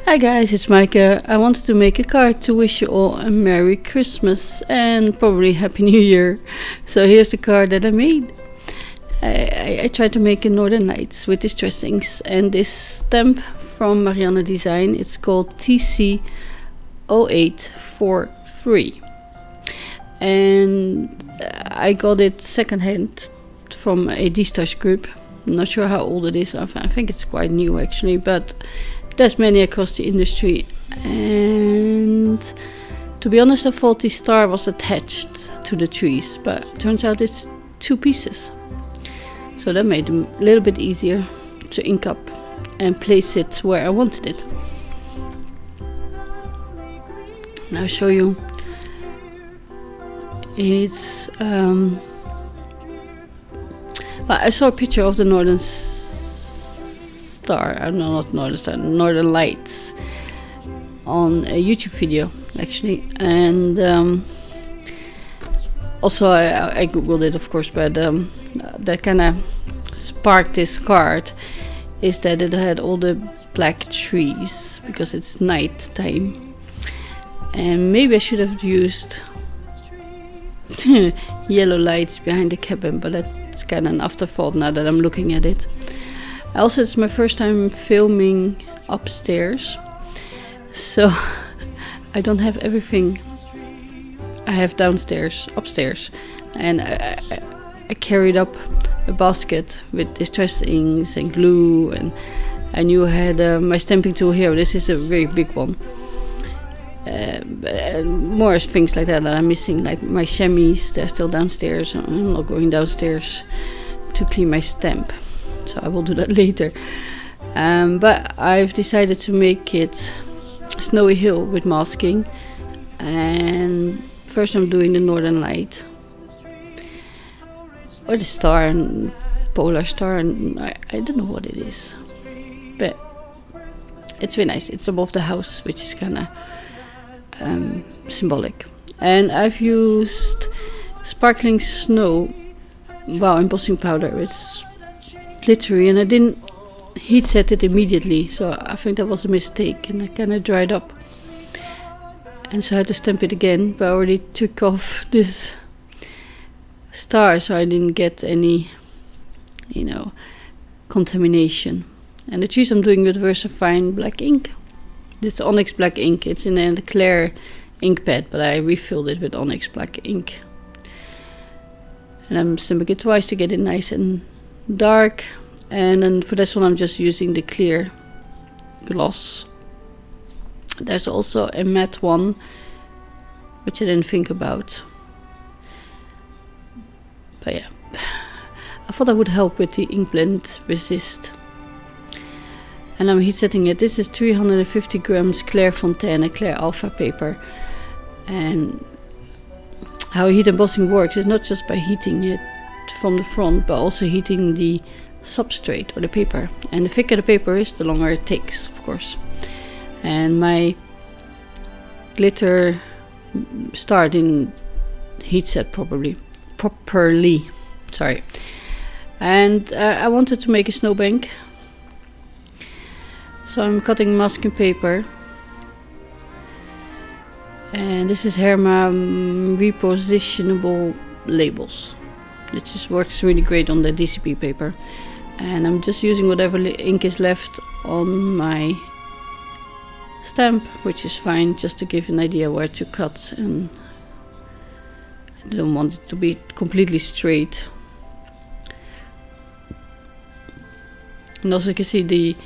Hi guys, it's Maaike. I wanted to make a card to wish you all a Merry Christmas and probably Happy New Year. So here's the card that I made. I tried to make a Northern Lights with distress inks and this stamp from Marianne Design. It's called TC0843. And I got it secondhand from a D-Stash group. I'm not sure how old it is. I think it's quite new actually, but there's many across the industry. And to be honest, I thought the star was attached to the trees, but it turns out it's two pieces. So that made it a little bit easier to ink up and place it where I wanted it. Now I'll show you. It's I saw a picture of the Northern Star, no, not Northern Star, Northern Lights on a YouTube video actually, and also I googled it of course, but that kind of sparked this card is that it had all the black trees because it's night time, and maybe I should have used yellow lights behind the cabin, but that's kind of an afterthought now that I'm looking at it. Also, it's my first time filming upstairs, so I don't have everything I have downstairs, upstairs, and I carried up a basket with distress inks and glue, and I knew I had my stamping tool here. This is a very big one. More things like that I'm missing, like my chamois, they're still downstairs. I'm not going downstairs to clean my stamp, so I will do that later. But I've decided to make it Snowy Hill with masking, and first I'm doing the Northern Light or the star and polar star, and I don't know what it is, but it's very nice. It's above the house, which is kind of symbolic. And I've used sparkling snow embossing powder. It's glittery, and I didn't heat set it immediately, so I think that was a mistake, and it kind of dried up, and so I had to stamp it again, but I already took off this star so I didn't get any contamination. And the trees I'm doing with Versafine black ink. This Onyx black ink, it's in a clear ink pad, but I refilled it with Onyx black ink. And I'm stamping it twice to get it nice and dark. And then for this one I'm just using the clear gloss. There's also a matte one, which I didn't think about. But yeah, I thought that would help with the ink blend resist. And I'm heat setting it. This is 350 grams Clairefontaine, Claire Alpha paper. And how heat embossing works is not just by heating it from the front, but also heating the substrate or the paper. And the thicker the paper is, the longer it takes, of course. And my glitter star didn't heat set properly. Sorry. And I wanted to make a snowbank. So I'm cutting masking paper, and this is Herma repositionable labels, which just works really great on the DCP paper. And I'm just using whatever ink is left on my stamp, which is fine, just to give an idea where to cut, and I don't want it to be completely straight. And also you can see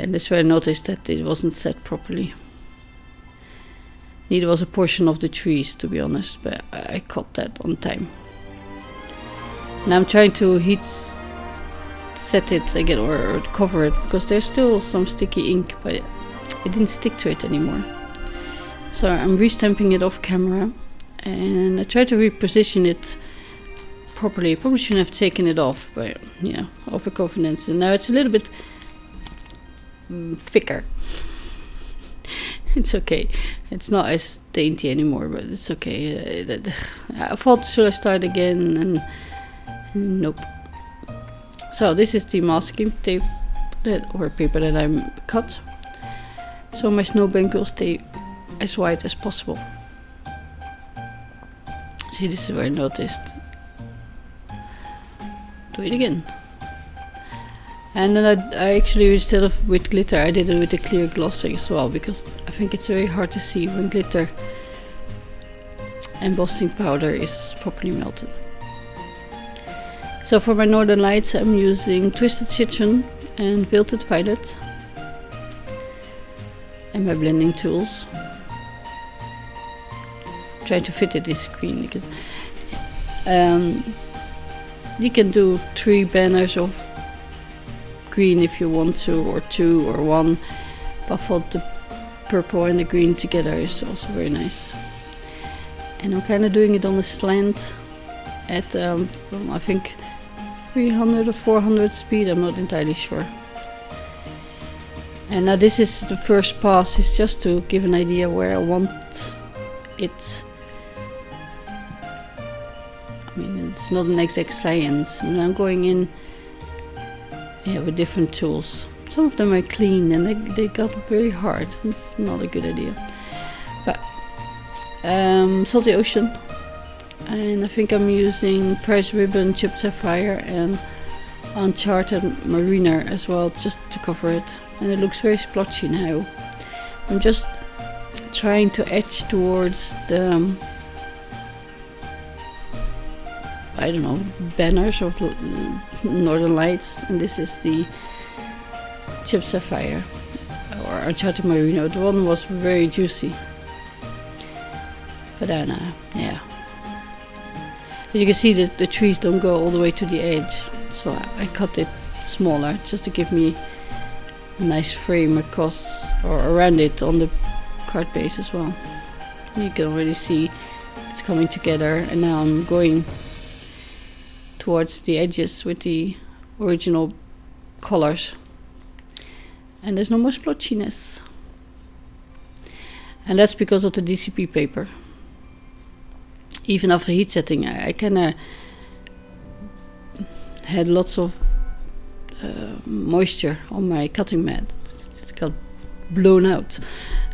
that's where I noticed that it wasn't set properly. Neither was a portion of the trees, to be honest, but I cut that on time. Now I'm trying to heat set it again, or cover it, because there's still some sticky ink, but it didn't stick to it anymore. So I'm restamping it off camera, and I tried to reposition it properly. Probably shouldn't have taken it off, but yeah, overconfidence. And now it's a little bit thicker. It's okay. It's not as dainty anymore, but it's okay. I thought, should I start again? And nope. So this is the masking tape or paper that I cut. so my snowbank will stay as white as possible. See, this is where I noticed. Do it again. And then I actually, instead of with glitter, I did it with a clear glossing as well, because I think it's very hard to see when glitter embossing powder is properly melted. So for my Northern Lights, I'm using Twisted Citron and Wilted Violet and my blending tools. Try to fit it this green, because you can do 3 banners of green if you want to, or 2 or 1, but I thought the purple and the green together is also very nice. And I'm kind of doing it on a slant at from, I think, 300 or 400 speed, I'm not entirely sure. And now this is the first pass, it's just to give an idea where I want it. I mean, it's not an exact science. I mean, I'm going in with different tools. Some of them are clean and they got very hard. It's not a good idea. But Salty Ocean, and I think I'm using Price Ribbon, Chipped Sapphire and Uncharted Mariner as well, just to cover it. And it looks very splotchy now. I'm just trying to edge towards the I don't know, banners of Northern Lights, and this is the Chipped Sapphire or Uncharted Marino. The one was very juicy. But then, yeah. As you can see, the trees don't go all the way to the edge, so I cut it smaller just to give me a nice frame across or around it on the card base as well. You can already see it's coming together, and now I'm going towards the edges with the original colors, and there's no more splotchiness, and that's because of the DCP paper. Even after heat setting, I kinda had lots of moisture on my cutting mat. It got blown out,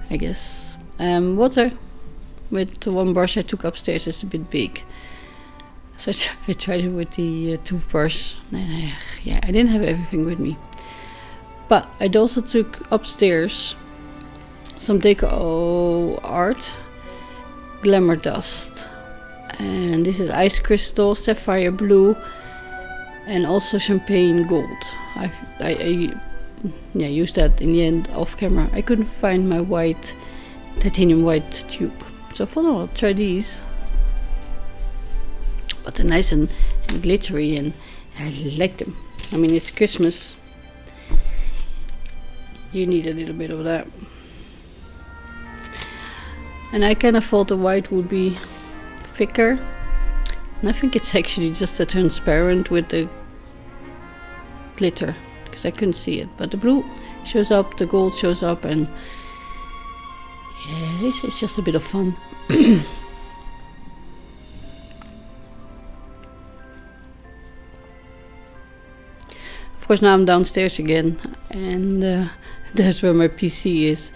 I guess. Water with the one brush I took upstairs is a bit big. So I tried it with the toothbrush. Yeah, I didn't have everything with me. But I also took upstairs some deco art, glamour dust. And this is ice crystal, sapphire blue, and also champagne gold. I used that in the end off camera. I couldn't find my white, titanium white tube. So I thought, I'll try these. But they're nice and glittery, and I like them. I mean, it's Christmas. You need a little bit of that. And I kind of thought the white would be thicker. And I think it's actually just a transparent with the glitter, because I couldn't see it. But the blue shows up, the gold shows up, and yeah, it's just a bit of fun. Of course, now I'm downstairs again, and that's where my PC is,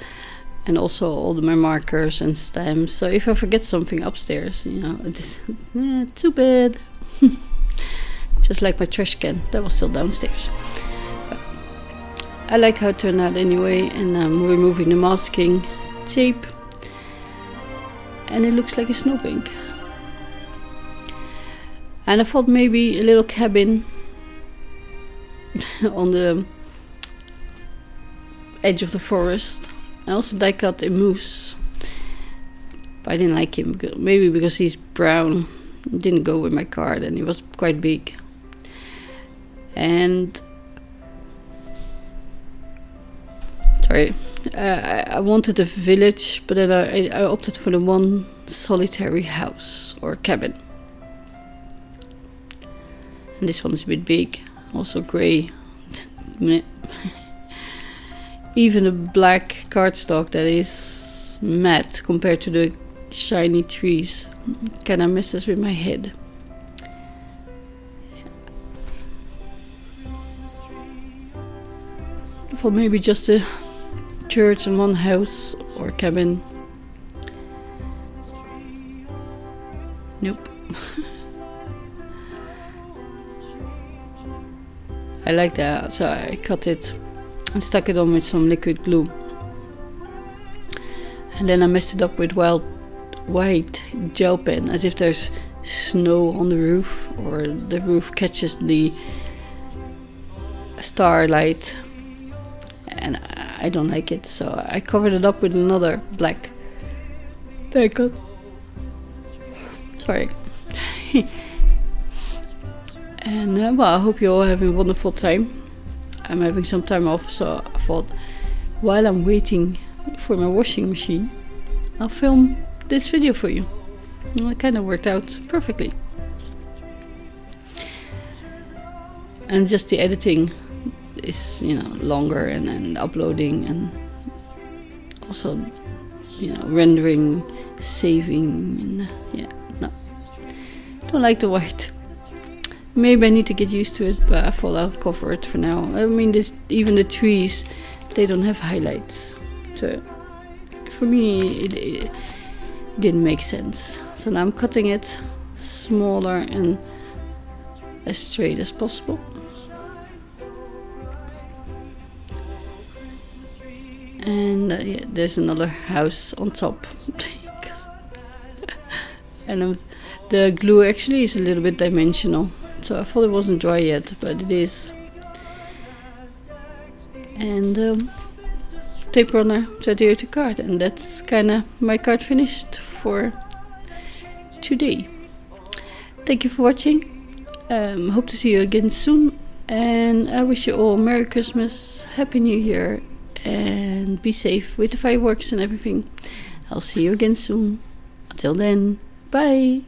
and also all my markers and stamps. So if I forget something upstairs, you know, it's too bad. Just like my trash can, that was still downstairs. But I like how it turned out anyway, and I'm removing the masking tape, and it looks like a snowbank. And I thought maybe a little cabin on the edge of the forest. I also die cut a moose, but I didn't like him, maybe because he's brown. It didn't go with my card, and he was quite big. And sorry, I wanted a village, but then I opted for the one solitary house or cabin. And this one is a bit big, also grey. Even a black cardstock that is matte compared to the shiny trees kind of messes with my head. For maybe just a church and one house or cabin. Nope. I like that, so I cut it and stuck it on with some liquid glue. And then I messed it up with white gel pen, as if there's snow on the roof, or the roof catches the starlight, and I don't like it, so I covered it up with another black decal. Sorry. And well, I hope you're all having a wonderful time. I'm having some time off, so I thought while I'm waiting for my washing machine, I'll film this video for you. Well, it kind of worked out perfectly. And just the editing is, longer, and uploading, and also, rendering, saving, and no, don't like the white. Maybe I need to get used to it, but I thought I'll cover it for now. I mean, even the trees, they don't have highlights, so for me it didn't make sense. So now I'm cutting it smaller and as straight as possible. And there's another house on top. And the glue actually is a little bit dimensional, so I thought it wasn't dry yet, but it is. And tape runner to adhere to card, and that's kind of my card finished for today. Thank you for watching. Hope to see you again soon, and I wish you all Merry Christmas, Happy New Year, and be safe with the fireworks and everything. I'll see you again soon. Until then, bye.